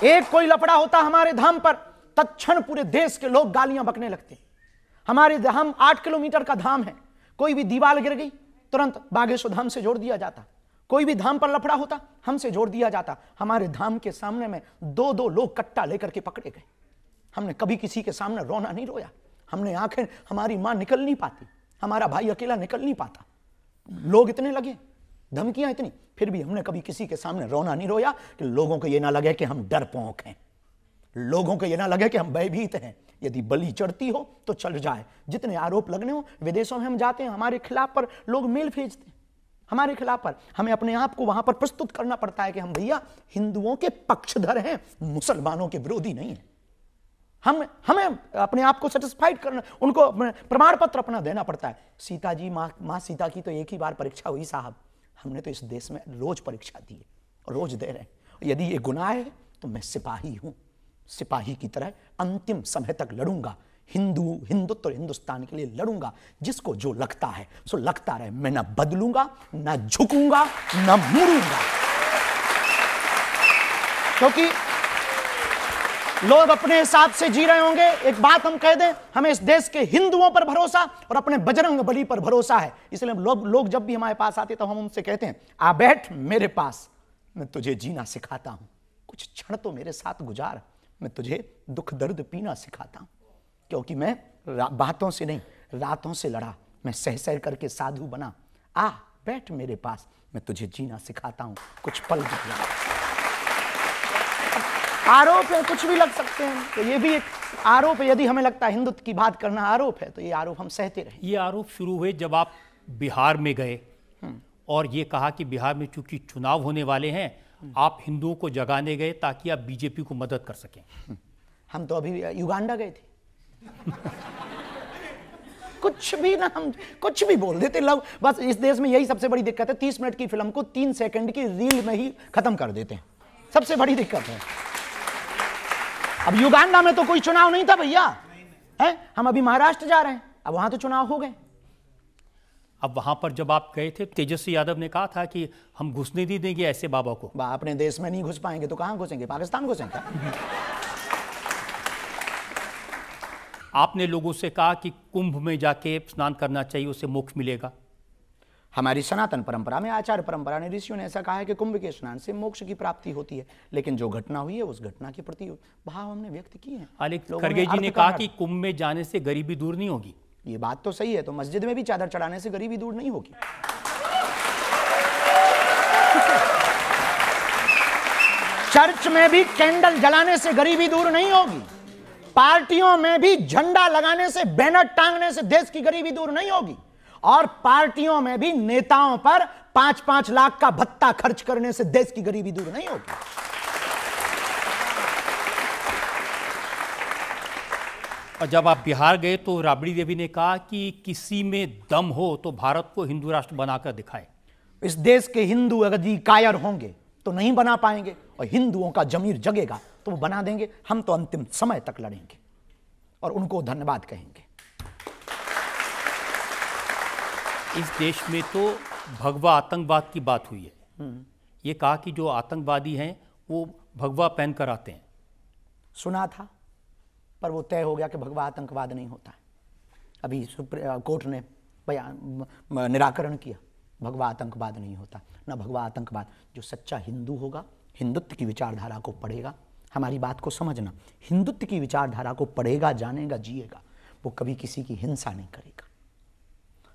एक कोई लफड़ा होता हमारे धाम पर, तत्क्षण पूरे देश के लोग गालियां बकने लगते। हमारे धाम 8 किलोमीटर का धाम है, कोई भी दीवार गिर गई तुरंत बागेश्वर धाम से जोड़ दिया जाता। कोई भी धाम पर लफड़ा होता हमसे जोड़ दिया जाता। हमारे धाम के सामने में 2-2 लोग कट्टा लेकर के पकड़े गए। हमने कभी किसी के सामने रोना नहीं रोया। हमने आंखें, हमारी मां निकल नहीं पाती, हमारा भाई अकेला निकल नहीं पाता, लोग इतने लगे, धमकियां इतनी, फिर भी हमने कभी किसी के सामने रोना नहीं रोया कि लोगों को यह ना लगे कि हम डरपोक हैं, लोगों को यह ना लगे कि हम भयभीत हैं। यदि बलि चढ़ती हो तो चढ़ जाए, जितने आरोप लगने हो। विदेशों में हम जाते हैं, हमारे खिलाफ पर लोग मेल भेजते हैं, हमारे खिलाफ पर हमें अपने आप को वहां पर प्रस्तुत करना पड़ता है कि हम भैया हिंदुओं के पक्षधर हैं, मुसलमानों के विरोधी नहीं है। हमें अपने आप को सेटिस्फाइड करना, उनको प्रमाण पत्र अपना देना पड़ता है। सीता जी, माँ सीता की तो एक ही बार परीक्षा हुई साहब, हमने तो इस देश में रोज परीक्षा दी है, रोज दे रहे हैं। यदि ये गुनाह है तो मैं सिपाही हूं, सिपाही की तरह अंतिम समय तक लड़ूंगा, हिंदुत्व और हिंदुस्तान के लिए लड़ूंगा। जिसको जो लगता है सो लगता रहे, मैं ना बदलूंगा, ना झुकूंगा, ना मुड़ूंगा। क्योंकि लोग अपने हिसाब से जी रहे होंगे। एक बात हम कह दें, हमें इस देश के हिंदुओं पर भरोसा और अपने बजरंग बली पर भरोसा है। इसलिए लोग जब भी हमारे पास आते तो हम उनसे कहते हैं, आ बैठ मेरे पास, मैं तुझे जीना सिखाता हूं, कुछ क्षण तो मेरे साथ गुजार, मैं तुझे दुख दर्द पीना सिखाता हूं। क्योंकि मैं बातों से नहीं, रातों से लड़ा, मैं सह सह करके साधु बना। आ बैठ मेरे पास, मैं तुझे जीना सिखाता हूं, कुछ पल गुजरा। आरोप है, कुछ भी लग सकते हैं, तो ये भी एक आरोप है। यदि हमें लगता है हिंदुत्व की बात करना आरोप है तो ये आरोप हम सहते रहे। ये आरोप शुरू हुए जब आप बिहार में गए और ये कहा कि बिहार में चूंकि चुनाव होने वाले हैं, आप हिंदुओं को जगाने गए ताकि आप बीजेपी को मदद कर सकें। हम तो अभी युगांडा गए थे। कुछ भी ना, हम कुछ भी बोल देते लोग। बस इस देश में यही सबसे बड़ी दिक्कत है, 30 मिनट की फिल्म को 3 सेकंड की रील में ही खत्म कर देते हैं, सबसे बड़ी दिक्कत है। अब युगांडा में तो कोई चुनाव नहीं था भैया, है? हम अभी महाराष्ट्र जा रहे हैं, अब वहां तो चुनाव हो गए। अब वहां पर जब आप गए थे, तेजस्वी यादव ने कहा था कि हम घुसने नहीं देंगे ऐसे बाबा को। अपने देश में नहीं घुस पाएंगे तो कहां घुसेंगे, पाकिस्तान घुसेंगे। आपने लोगों से कहा कि कुंभ में जाके स्नान करना चाहिए, उससे मोक्ष मिलेगा। हमारी सनातन परंपरा में, आचार्य परंपरा ने, ऋषियों ने ऐसा कहा है कि कुंभ के स्नान से मोक्ष की प्राप्ति होती है। लेकिन जो घटना हुई है उस घटना के प्रति भाव हमने व्यक्त किए हैं। खड़गे जी ने कहा कि कुंभ में जाने से गरीबी दूर नहीं होगी। ये बात तो सही है, तो मस्जिद में भी चादर चढ़ाने से गरीबी दूर नहीं होगी। चर्च में भी कैंडल जलाने से गरीबी दूर नहीं होगी। पार्टियों में भी झंडा लगाने से, बैनर टांगने से देश की गरीबी दूर नहीं होगी। और पार्टियों में भी नेताओं पर 5-5 लाख का भत्ता खर्च करने से देश की गरीबी दूर नहीं होगी। और जब आप बिहार गए तो राबड़ी देवी ने कहा कि किसी में दम हो तो भारत को हिंदू राष्ट्र बनाकर दिखाए। इस देश के हिंदू अगर कायर होंगे तो नहीं बना पाएंगे, और हिंदुओं का जमीर जगेगा तो वो बना देंगे। हम तो अंतिम समय तक लड़ेंगे और उनको धन्यवाद कहेंगे। इस देश में तो भगवा आतंकवाद की बात हुई है। ये कहा कि जो आतंकवादी हैं वो भगवा पहनकर आते हैं। सुना था, पर वो तय हो गया कि भगवा आतंकवाद नहीं होता। अभी सुप्रीम कोर्ट ने निराकरण किया, भगवा आतंकवाद नहीं होता। ना भगवा आतंकवाद, जो सच्चा हिंदू होगा, हिंदुत्व की विचारधारा को पढ़ेगा, हमारी बात को समझना, हिंदुत्व की विचारधारा को पढ़ेगा, जानेगा, जिएगा, वो कभी किसी की हिंसा नहीं करेगा।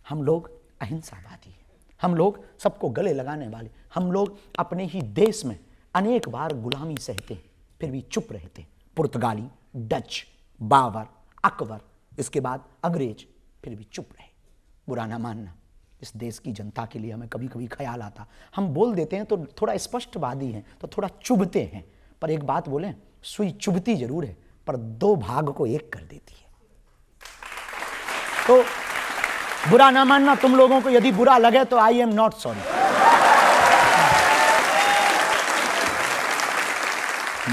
हम लोग अहिंसावादी हैं, हम लोग सबको गले लगाने वाले, हम लोग अपने ही देश में अनेक बार गुलामी सहते हैं फिर भी चुप रहते हैं। पुर्तगाली, डच, बाबर, अकबर, इसके बाद अंग्रेज, फिर भी चुप रहे। बुरा ना मानना, इस देश की जनता के लिए हमें कभी कभी ख्याल आता, हम बोल देते हैं तो थोड़ा स्पष्टवादी हैं तो थोड़ा चुभते हैं। पर एक बात बोलें, सुई चुभती जरूर है पर 2 भाग को 1 कर देती है। तो बुरा ना मानना, तुम लोगों को यदि बुरा लगे तो आई एम नॉट सॉरी।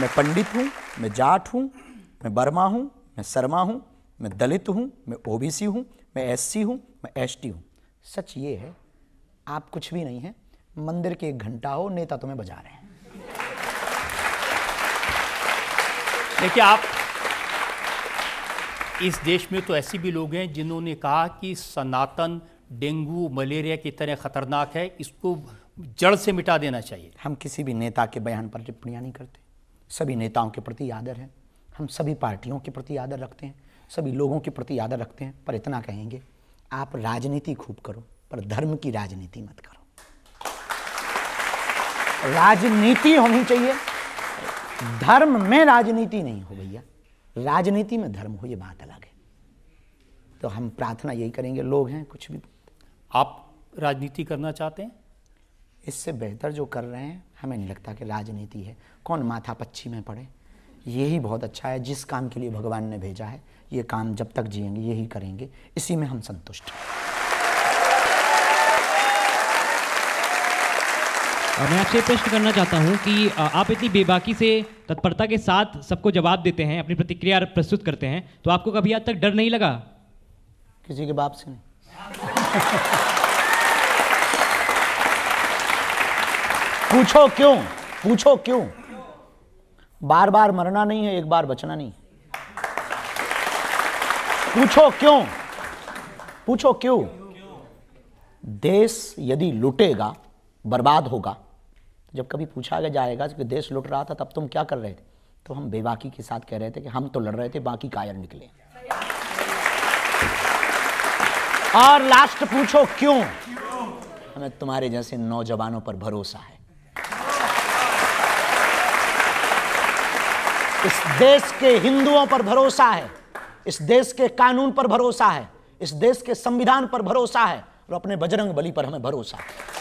मैं पंडित हूं, मैं जाट हूं, मैं बर्मा हूं, मैं शर्मा हूं, मैं दलित हूं, मैं ओबीसी हूं, मैं एससी हूं, मैं एसटी हूं। सच ये है, आप कुछ भी नहीं है, मंदिर के 1 घंटा हो, नेता तुम्हें बजा रहे हैं। देखिए, आप इस देश में तो ऐसे भी लोग हैं जिन्होंने कहा कि सनातन डेंगू मलेरिया की तरह खतरनाक है, इसको जड़ से मिटा देना चाहिए। हम किसी भी नेता के बयान पर टिप्पणियां नहीं करते। सभी नेताओं के प्रति आदर है, हम सभी पार्टियों के प्रति आदर रखते हैं, सभी लोगों के प्रति आदर रखते हैं। पर इतना कहेंगे, आप राजनीति खूब करो पर धर्म की राजनीति मत करो। राजनीति होनी चाहिए, धर्म में राजनीति नहीं हो भैया, राजनीति में धर्म हो, ये बात अलग है। तो हम प्रार्थना यही करेंगे, लोग हैं कुछ भी। आप राजनीति करना चाहते हैं? इससे बेहतर जो कर रहे हैं, हमें नहीं लगता कि राजनीति है। कौन माथा पच्ची में पड़े, यही बहुत अच्छा है। जिस काम के लिए भगवान ने भेजा है, ये काम जब तक जिएंगे यही करेंगे, इसी में हम संतुष्ट हैं। मैं आपसे प्रश्न करना चाहता हूं कि आप इतनी बेबाकी से तत्परता के साथ सबको जवाब देते हैं, अपनी प्रतिक्रिया प्रस्तुत करते हैं, तो आपको कभी आज तक डर नहीं लगा? किसी के बाप से नहीं। पूछो क्यों, पूछो क्यों। बार बार मरना नहीं है, एक बार बचना नहीं। पूछो क्यों, पूछो क्यों। देश यदि लुटेगा, बर्बाद होगा, जब कभी पूछा जाएगा कि देश लुट रहा था तब तुम क्या कर रहे थे, तो हम बेबाकी के साथ कह रहे थे कि हम तो लड़ रहे थे, बाकी कायर निकले। और लास्ट पूछो क्यों। हमें तुम्हारे जैसे नौजवानों पर भरोसा है। इस देश के हिंदुओं पर भरोसा है, इस देश के कानून पर भरोसा है, इस देश के संविधान पर भरोसा है, और अपने बजरंग बली पर हमें भरोसा है।